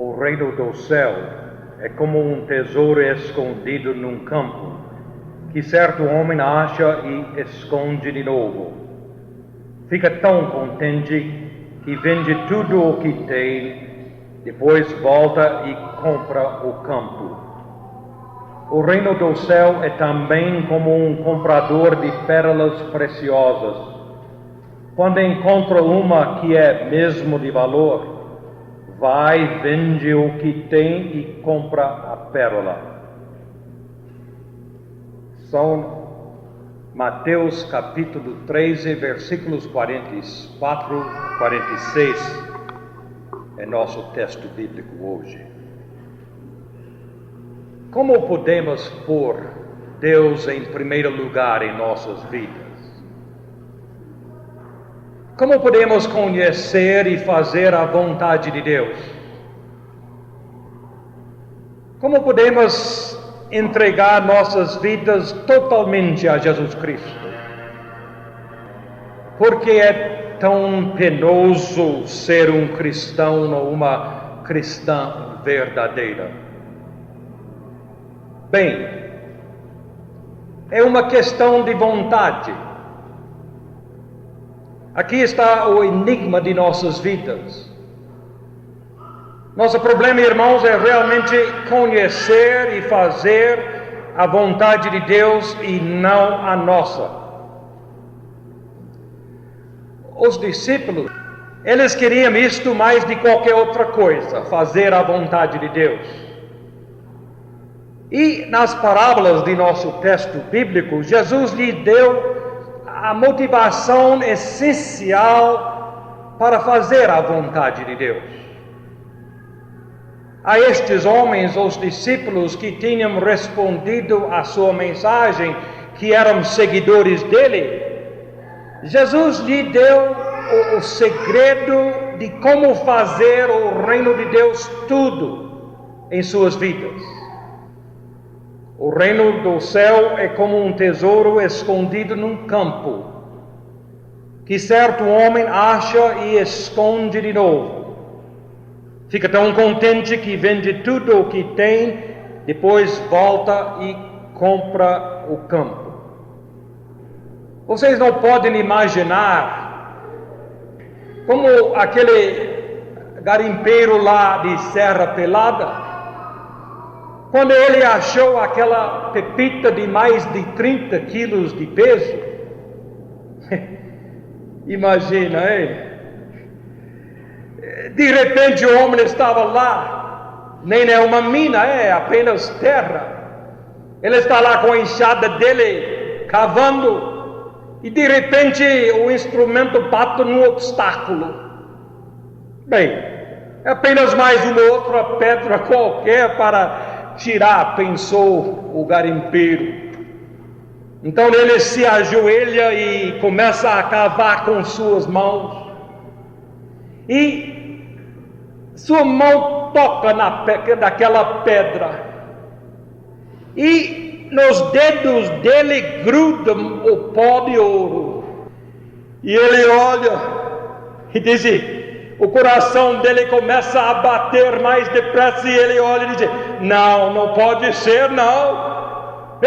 O reino do céu é como um tesouro escondido num campo, que certo homem acha e esconde de novo. Fica tão contente que vende tudo o que tem, depois volta e compra o campo. O reino do céu é também como um comprador de pérolas preciosas. Quando encontra uma que é mesmo de valor, vai, vende o que tem e compra a pérola. São Mateus capítulo 13, versículos 44 e 46, é nosso texto bíblico hoje. Como podemos pôr Deus em primeiro lugar em nossas vidas? Como podemos conhecer e fazer a vontade de Deus? Como podemos entregar nossas vidas totalmente a Jesus Cristo? Por que é tão penoso ser um cristão ou uma cristã verdadeira? Bem, é uma questão de vontade. Aqui está o enigma de nossas vidas. Nosso problema, irmãos, é realmente conhecer e fazer a vontade de Deus e não a nossa. Os discípulos, eles queriam isto mais de qualquer outra coisa, fazer a vontade de Deus. E nas parábolas de nosso texto bíblico, Jesus lhe deu a motivação essencial para fazer a vontade de Deus. A estes homens, os discípulos que tinham respondido à sua mensagem, que eram seguidores dele, Jesus lhe deu o segredo de como fazer o reino de Deus tudo em suas vidas. O reino do céu é como um tesouro escondido num campo, que certo homem acha e esconde de novo. Fica tão contente que vende tudo o que tem, depois volta e compra o campo. Vocês não podem imaginar como aquele garimpeiro lá de Serra Pelada, quando ele achou aquela pepita de mais de 30 quilos de peso. Imagina, hein? De repente o homem estava lá, nem é uma mina, é apenas terra. Ele está lá com a enxada dele, cavando, e de repente o instrumento bate num obstáculo. Bem, é apenas mais uma outra pedra qualquer para tirar, pensou o garimpeiro. Então ele se ajoelha e começa a cavar com suas mãos. E sua mão toca naquela pedra. E nos dedos dele grudam o pó de ouro. E ele olha e diz: o coração dele começa a bater mais depressa, e ele olha e diz: não pode ser, não.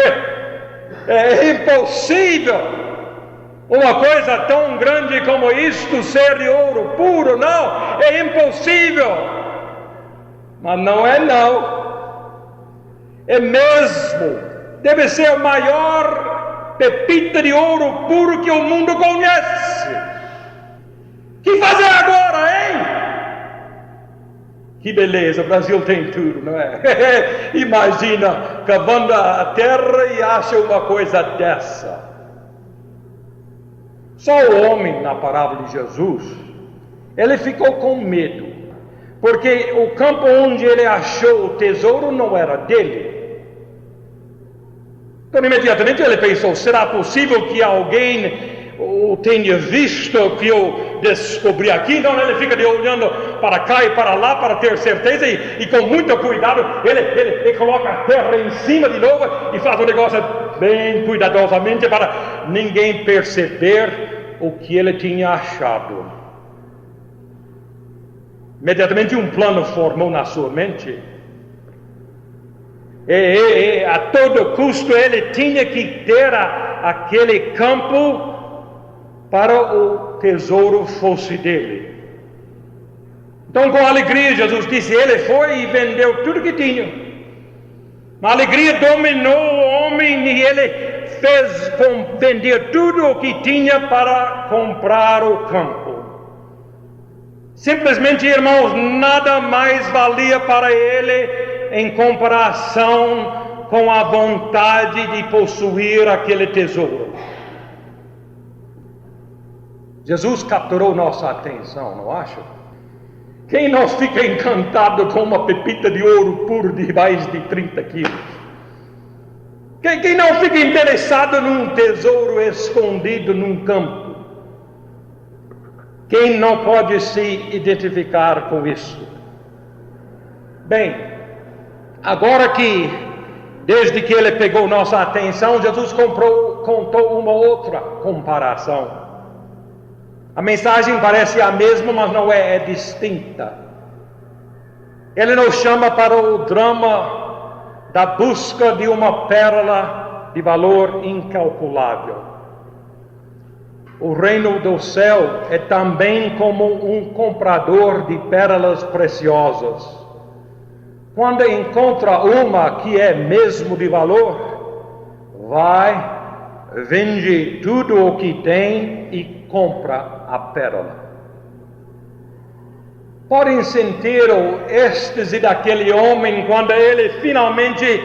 É impossível uma coisa tão grande como isto ser de ouro puro, não, é impossível. Mas não é não. É mesmo, deve ser a maior pepita de ouro puro que o mundo conhece. Que fazer agora, hein? Que beleza, o Brasil tem tudo, não é? Imagina, cavando a terra e acha uma coisa dessa. Só o homem, na parábola de Jesus, ele ficou com medo, porque o campo onde ele achou o tesouro não era dele. Então imediatamente ele pensou: será possível que alguém o tenha visto, que eu descobri aqui? Então ele fica olhando para cá e para lá para ter certeza, e com muito cuidado ele coloca a terra em cima de novo e faz o negócio bem cuidadosamente para ninguém perceber o que ele tinha achado. Imediatamente um plano formou na sua mente. E a todo custo ele tinha que ter aquele campo para o tesouro fosse dele. Então, com alegria, Jesus disse, ele foi e vendeu tudo que tinha. A alegria dominou o homem e ele fez vender tudo o que tinha para comprar o campo. Simplesmente, irmãos, nada mais valia para ele em comparação com a vontade de possuir aquele tesouro. Jesus capturou nossa atenção, não acha? Quem não fica encantado com uma pepita de ouro puro de mais de 30 quilos? Quem não fica interessado num tesouro escondido num campo? Quem não pode se identificar com isso? Bem, agora que, desde que ele pegou nossa atenção, Jesus contou uma outra comparação. A mensagem parece a mesma, mas não é distinta. Ele nos chama para o drama da busca de uma pérola de valor incalculável. O reino do céu é também como um comprador de pérolas preciosas. Quando encontra uma que é mesmo de valor, vai, vende tudo o que tem e compra a pérola. Podem sentir o êxtase daquele homem quando ele finalmente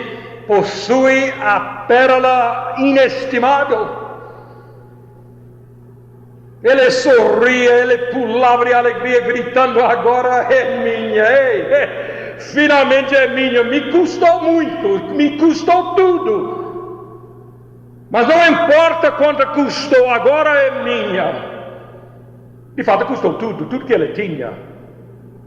possui a pérola inestimável. Ele sorria, ele pulava de alegria, gritando, agora é minha, finalmente é minha, me custou muito, me custou tudo. Mas não importa quanto custou, agora é minha. De fato, custou tudo que ele tinha.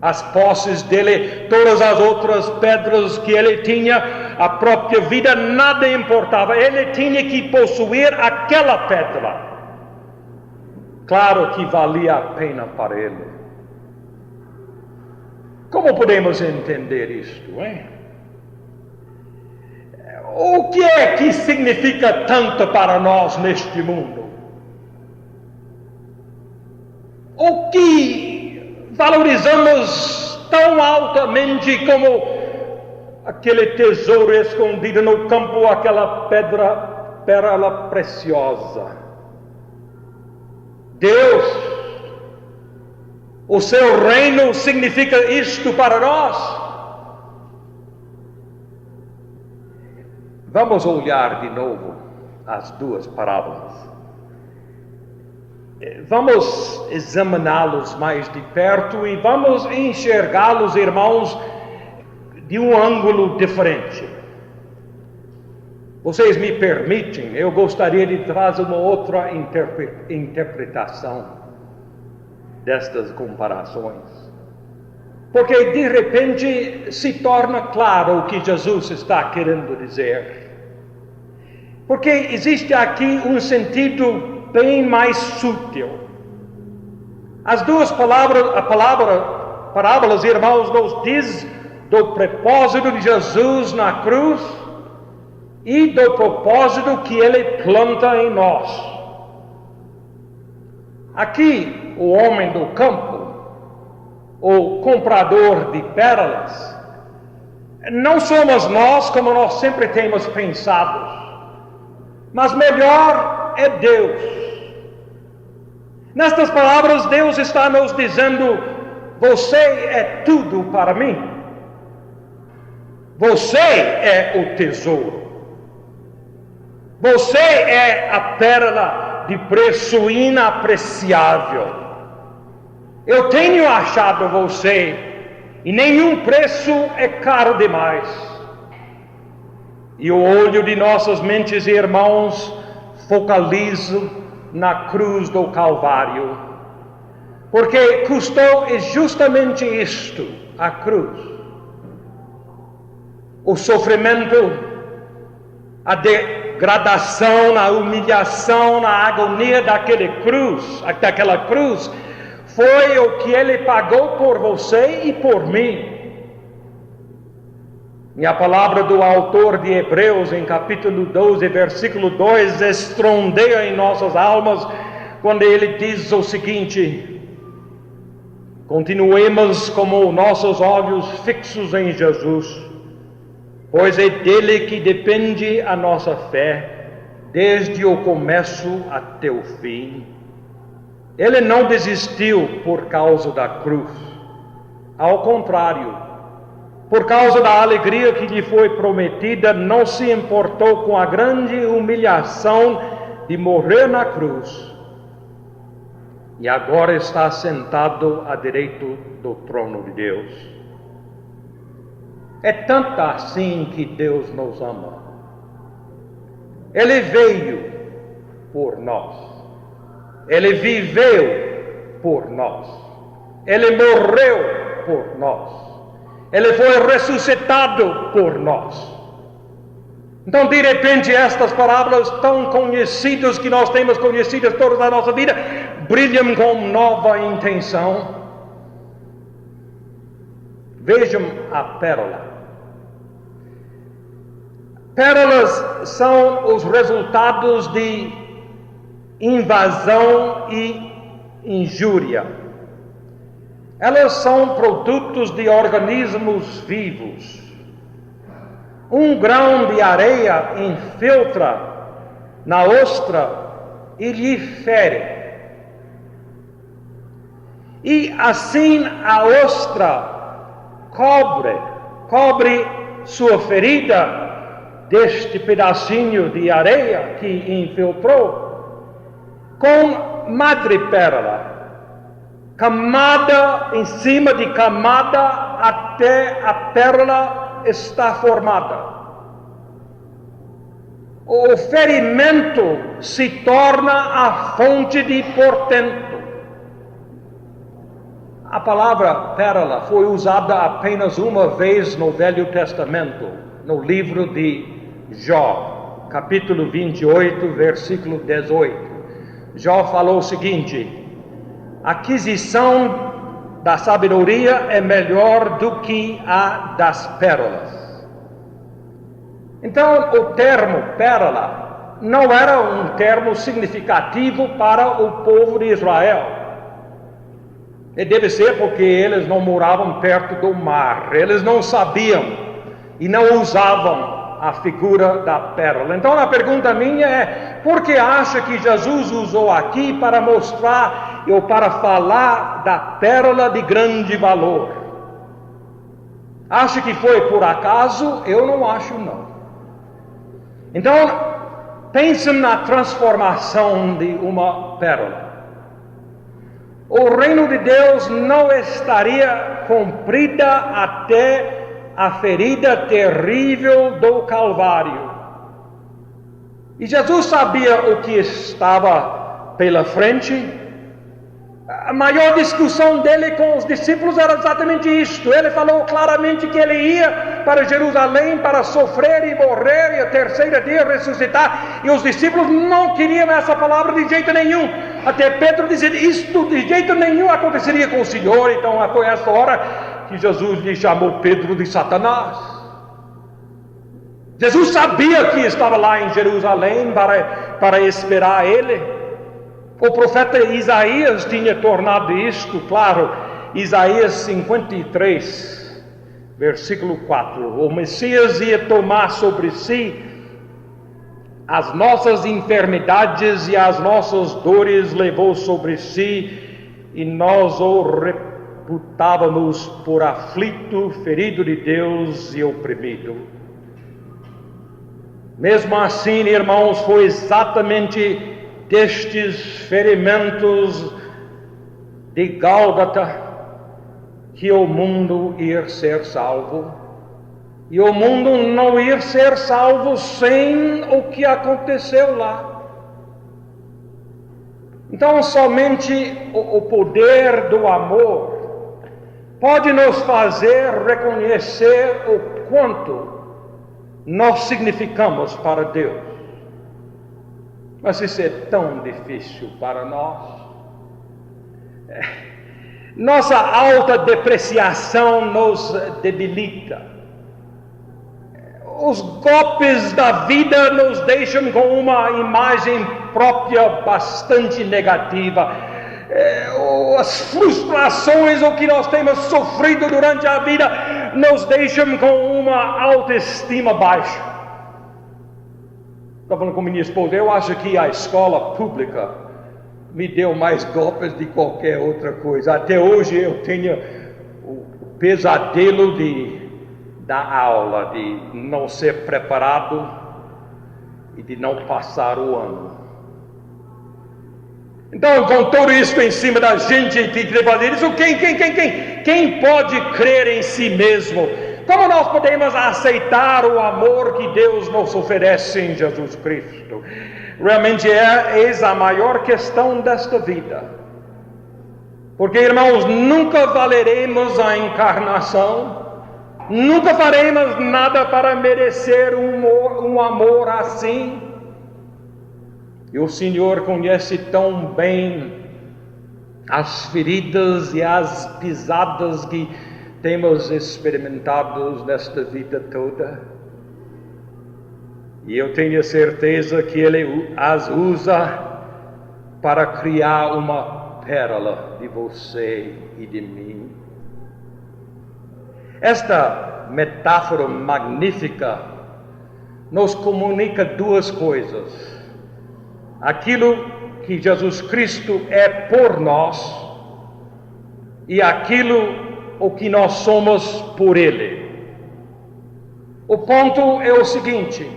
As posses dele, todas as outras pedras que ele tinha, a própria vida, nada importava. Ele tinha que possuir aquela pedra. Claro que valia a pena para ele. Como podemos entender isto, hein? O que é que significa tanto para nós neste mundo? O que valorizamos tão altamente como aquele tesouro escondido no campo, aquela pérola preciosa? Deus, o seu reino significa isto para nós? Vamos olhar de novo as duas parábolas. Vamos examiná-los mais de perto e vamos enxergá-los, irmãos, de um ângulo diferente. Vocês me permitem, eu gostaria de trazer uma outra interpretação destas comparações. Porque de repente se torna claro o que Jesus está querendo dizer. Porque existe aqui um sentido bem mais sutil. As duas parábolas, irmãos, nos diz do propósito de Jesus na cruz e do propósito que ele planta em nós. Aqui, o homem do campo, o comprador de pérolas, não somos nós como nós sempre temos pensado, mas melhor é Deus. Nestas palavras, Deus está nos dizendo: você é tudo para mim. Você é o tesouro. Você é a pérola de preço inapreciável. Eu tenho achado você, e nenhum preço é caro demais. E o olho de nossas mentes, irmãos, focaliza na cruz do Calvário. Porque custou justamente isto, a cruz. O sofrimento, a degradação, a humilhação, a agonia daquela cruz foi o que Ele pagou por você e por mim. E a palavra do autor de Hebreus, em capítulo 12, versículo 2, estrondeia em nossas almas, quando ele diz o seguinte: continuemos com nossos olhos fixos em Jesus, pois é dele que depende a nossa fé, desde o começo até o fim. Ele não desistiu por causa da cruz, ao contrário, por causa da alegria que lhe foi prometida, não se importou com a grande humilhação de morrer na cruz. E agora está sentado à direita do trono de Deus. É tanto assim que Deus nos ama. Ele veio por nós. Ele viveu por nós. Ele morreu por nós. Ele foi ressuscitado por nós. Então, de repente, estas parábolas tão conhecidas que nós temos conhecidas toda a nossa vida, brilham com nova intenção. Vejam a pérola. Pérolas são os resultados de invasão e injúria. Elas são produtos de organismos vivos. Um grão de areia infiltra na ostra e lhe fere. E assim a ostra cobre sua ferida deste pedacinho de areia que infiltrou com madrepérola. Camada em cima de camada até a pérola está formada. O ferimento se torna a fonte de portento. A palavra pérola foi usada apenas uma vez no Velho Testamento, no livro de Jó, capítulo 28, versículo 18. Jó falou o seguinte: a aquisição da sabedoria é melhor do que a das pérolas. Então, o termo pérola não era um termo significativo para o povo de Israel. E deve ser porque eles não moravam perto do mar, eles não sabiam e não usavam a figura da pérola. Então a pergunta minha é: por que acha que Jesus usou aqui para mostrar ou para falar da pérola de grande valor? Acha que foi por acaso? Eu não acho, não. Então, pensem na transformação de uma pérola. O reino de Deus não estaria cumprida até a ferida terrível do Calvário. E Jesus sabia o que estava pela frente. A maior discussão dele com os discípulos era exatamente isto. Ele falou claramente que ele ia para Jerusalém para sofrer e morrer e a terceiro dia ressuscitar. E os discípulos não queriam essa palavra de jeito nenhum. Até Pedro dizia: isto de jeito nenhum aconteceria com o Senhor. Então foi essa hora que Jesus lhe chamou Pedro de Satanás. Jesus sabia que estava lá em Jerusalém para esperar ele. O profeta Isaías tinha tornado isto claro. Isaías 53, versículo 4. O Messias ia tomar sobre si as nossas enfermidades e as nossas dores levou sobre si, e nós o reputávamos por aflito, ferido de Deus e oprimido. Mesmo assim, irmãos, foi exatamente destes ferimentos de Gálgota que o mundo ia ser salvo. E o mundo não ia ser salvo sem o que aconteceu lá. Então, somente o poder do amor pode nos fazer reconhecer o quanto nós significamos para Deus. Mas isso é tão difícil para nós. Nossa alta depreciação nos debilita. Os golpes da vida nos deixam com uma imagem própria bastante negativa. As frustrações, o que nós temos sofrido durante a vida, nos deixam com uma autoestima baixa. Estava falando com minha esposa, eu acho que a escola pública me deu mais golpes de qualquer outra coisa. Até hoje eu tenho o pesadelo da aula, de não ser preparado e de não passar o ano. Então, com tudo isso em cima da gente, de fazer isso, quem pode crer em si mesmo? Como nós podemos aceitar o amor que Deus nos oferece em Jesus Cristo? Realmente eis a maior questão desta vida. Porque, irmãos, nunca valeremos a encarnação, nunca faremos nada para merecer um amor assim. E o Senhor conhece tão bem as feridas e as pisadas que temos experimentado nesta vida toda. E eu tenho certeza que Ele as usa para criar uma pérola de você e de mim. Esta metáfora magnífica nos comunica duas coisas. Aquilo que Jesus Cristo é por nós e aquilo o que nós somos por Ele. O ponto é o seguinte: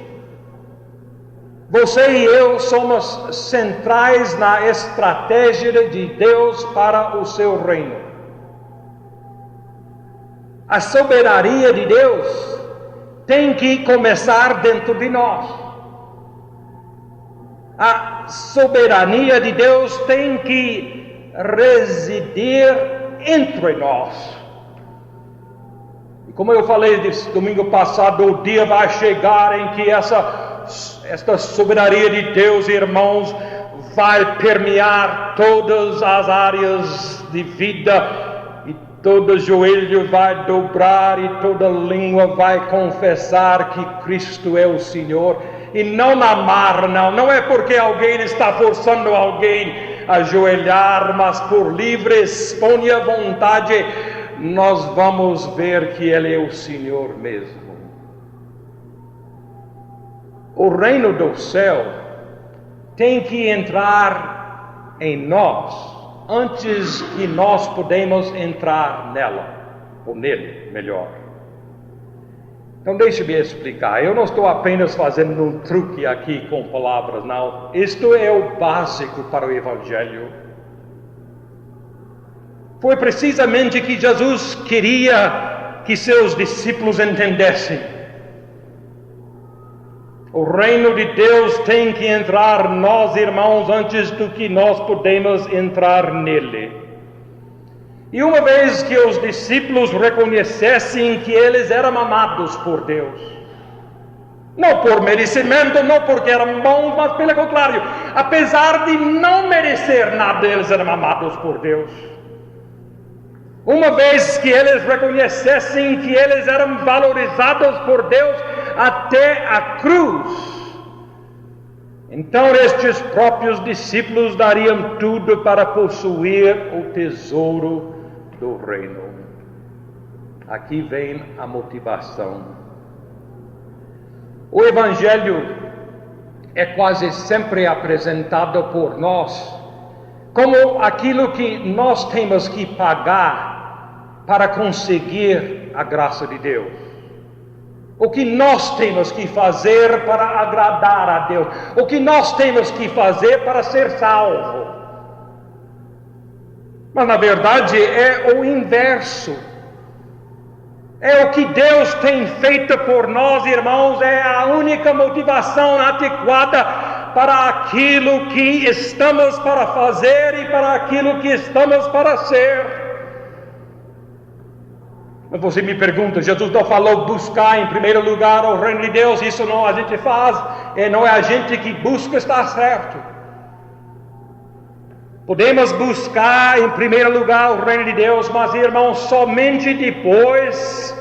você e eu somos centrais na estratégia de Deus para o seu reino. A soberania de Deus tem que começar dentro de nós. A soberania de Deus tem que residir entre nós. E como eu falei domingo passado, o dia vai chegar em que esta soberania de Deus, irmãos, vai permear todas as áreas de vida, e todo joelho vai dobrar e toda língua vai confessar que Cristo é o Senhor. E não na marra, não é porque alguém está forçando alguém a ajoelhar, mas por livre, espontânea vontade, nós vamos ver que Ele é o Senhor mesmo. O reino do céu tem que entrar em nós antes que nós podemos entrar nela, ou nele, melhor. Então deixe-me explicar, eu não estou apenas fazendo um truque aqui com palavras, não. Isto é o básico para o Evangelho. Foi precisamente que Jesus queria que seus discípulos entendessem. O reino de Deus tem que entrar nós, irmãos, antes do que nós podemos entrar nele. E uma vez que os discípulos reconhecessem que eles eram amados por Deus, não por merecimento, não porque eram bons, mas pelo contrário, apesar de não merecer nada, eles eram amados por Deus. Uma vez que eles reconhecessem que eles eram valorizados por Deus até a cruz, então estes próprios discípulos dariam tudo para possuir o tesouro do reino. Aqui vem a motivação. O Evangelho é quase sempre apresentado por nós como aquilo que nós temos que pagar para conseguir a graça de Deus. O que nós temos que fazer para agradar a Deus. O que nós temos que fazer para ser salvo. Mas na verdade é o inverso. É o que Deus tem feito por nós, irmãos, é a única motivação adequada para aquilo que estamos para fazer e para aquilo que estamos para ser. Mas você me pergunta, Jesus não falou buscar em primeiro lugar o reino de Deus? Isso não a gente faz, não é a gente que busca estar certo. Podemos buscar em primeiro lugar o reino de Deus, mas irmãos, somente depois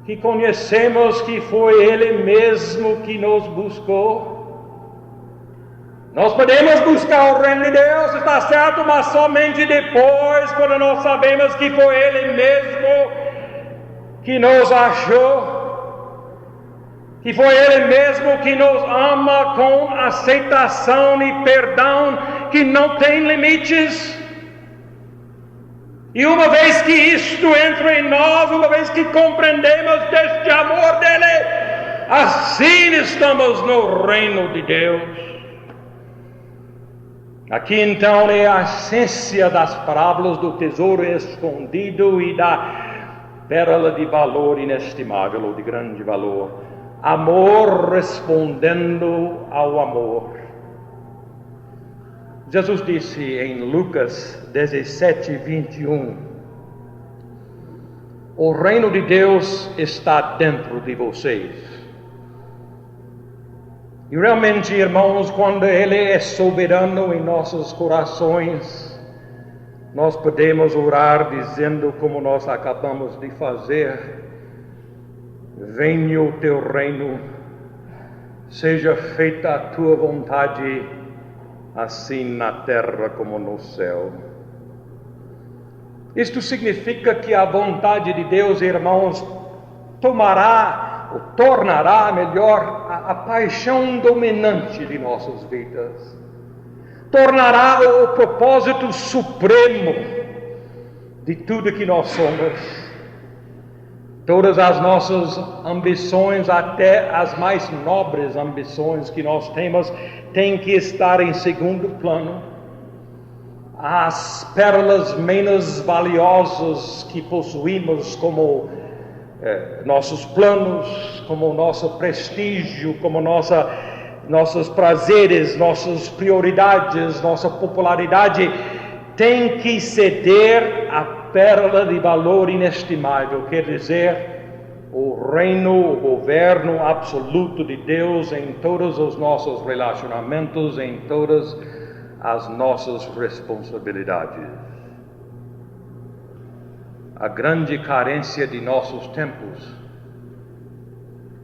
que conhecemos que foi Ele mesmo que nos buscou. Nós podemos buscar o reino de Deus, está certo, mas somente depois, quando nós sabemos que foi Ele mesmo que nos achou, que foi Ele mesmo que nos ama com aceitação e perdão que não tem limites. E uma vez que isto entra em nós, uma vez que compreendemos deste amor dele, assim estamos no reino de Deus. Aqui então é a essência das parábolas do tesouro escondido e da pérola de valor inestimável, ou de grande valor. Amor respondendo ao amor. Jesus disse em Lucas 17:21, o reino de Deus está dentro de vocês. E realmente, irmãos, quando Ele é soberano em nossos corações, nós podemos orar dizendo como nós acabamos de fazer: venha o teu reino, seja feita a tua vontade, assim na terra como no céu. Isto significa que a vontade de Deus, irmãos, tornará melhor a paixão dominante de nossas vidas. Tornará o propósito supremo de tudo que nós somos. Todas as nossas ambições, até as mais nobres ambições que nós temos, têm que estar em segundo plano. As pérolas menos valiosas que possuímos, como nossos planos, como nosso prestígio, como nossos prazeres, nossas prioridades, nossa popularidade, tem que ceder à pérola de valor inestimável, quer dizer, o reino, o governo absoluto de Deus em todos os nossos relacionamentos, em todas as nossas responsabilidades. A grande carência de nossos tempos,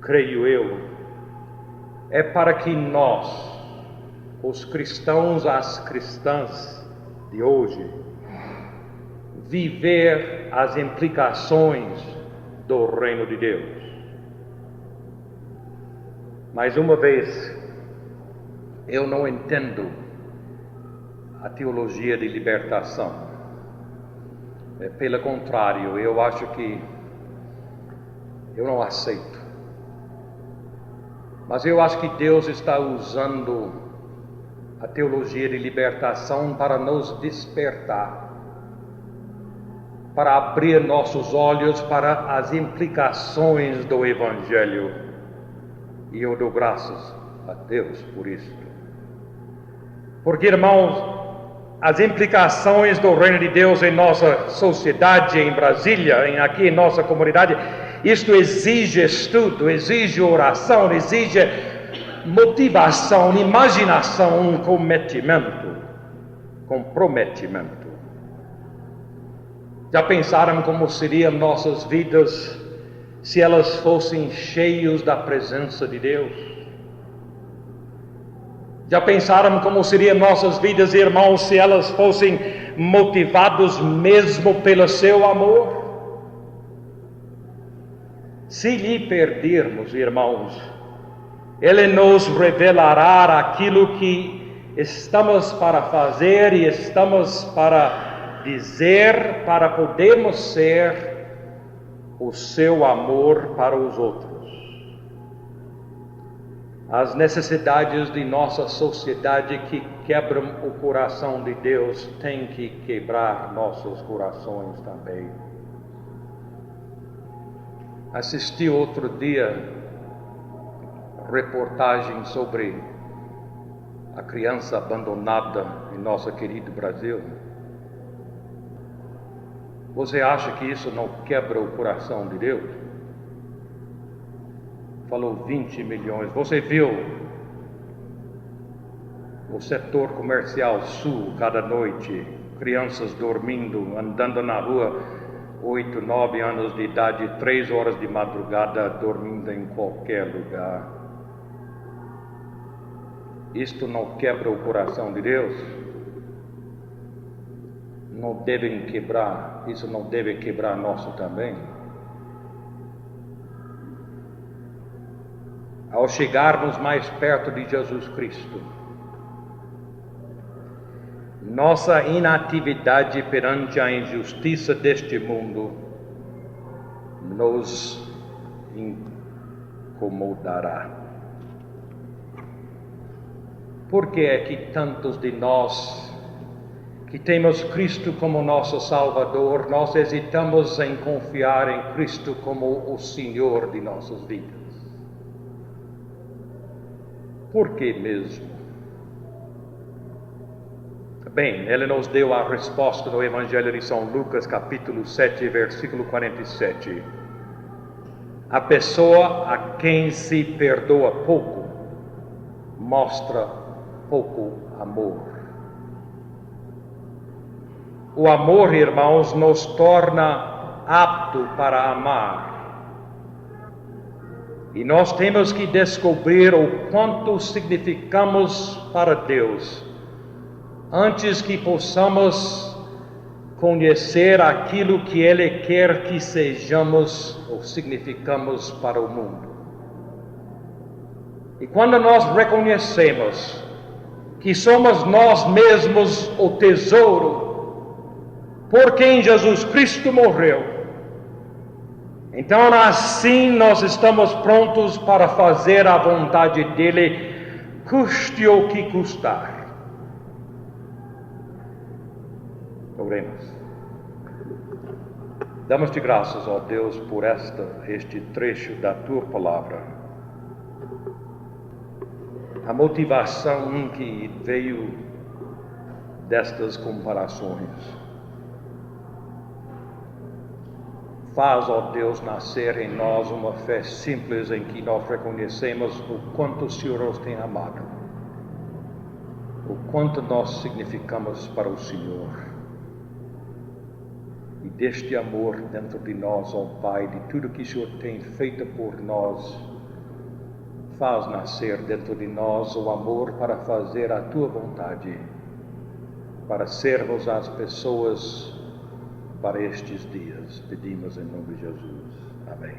creio eu, é para que nós, os cristãos, as cristãs de hoje, viver as implicações do reino de Deus. Mais uma vez, eu não entendo a teologia de libertação. Pelo contrário, eu acho que eu não aceito. Mas eu acho que Deus está usando a teologia de libertação para nos despertar, para abrir nossos olhos para as implicações do Evangelho. E eu dou graças a Deus por isso. Porque, irmãos, as implicações do reino de Deus em nossa sociedade, em Brasília, aqui em nossa comunidade, isto exige estudo, exige oração, exige motivação, imaginação, comprometimento. Já pensaram como seriam nossas vidas se elas fossem cheias da presença de Deus? Já pensaram como seriam nossas vidas, irmãos, se elas fossem motivadas mesmo pelo seu amor? Se lhe perdermos, irmãos, Ele nos revelará aquilo que estamos para fazer e estamos para dizer, para podermos ser o seu amor para os outros. As necessidades de nossa sociedade que quebram o coração de Deus têm que quebrar nossos corações também. Assisti outro dia reportagem sobre a criança abandonada em nosso querido Brasil. Você acha que isso não quebra o coração de Deus? Falou 20 milhões. Você viu o setor comercial sul, cada noite, crianças dormindo, andando na rua, 8, 9 anos de idade, 3 horas de madrugada, dormindo em qualquer lugar. Isto não quebra o coração de Deus? Não devem quebrar, isso não deve quebrar nosso também? Ao chegarmos mais perto de Jesus Cristo, nossa inatividade perante a injustiça deste mundo nos incomodará. Por que é que tantos de nós que temos Cristo como nosso Salvador, nós hesitamos em confiar em Cristo como o Senhor de nossas vidas? Por que mesmo? Bem, ele nos deu a resposta no Evangelho de São Lucas, capítulo 7, versículo 47. A pessoa a quem se perdoa pouco, mostra pouco amor. O amor, irmãos, nos torna apto para amar. E nós temos que descobrir o quanto significamos para Deus, antes que possamos conhecer aquilo que Ele quer que sejamos ou significamos para o mundo. E quando nós reconhecemos que somos nós mesmos o tesouro por quem Jesus Cristo morreu, então assim nós estamos prontos para fazer a vontade dele, custe o que custar. Oremos. Damos-te graças, ó Deus, por este trecho da tua palavra. A motivação que veio destas comparações. Faz, ó Deus, nascer em nós uma fé simples em que nós reconhecemos o quanto o Senhor nos tem amado, o quanto nós significamos para o Senhor. E deste amor dentro de nós, ó Pai, de tudo que o Senhor tem feito por nós, faz nascer dentro de nós o amor para fazer a tua vontade, para sermos as pessoas para estes dias. Pedimos em nome de Jesus. Amém.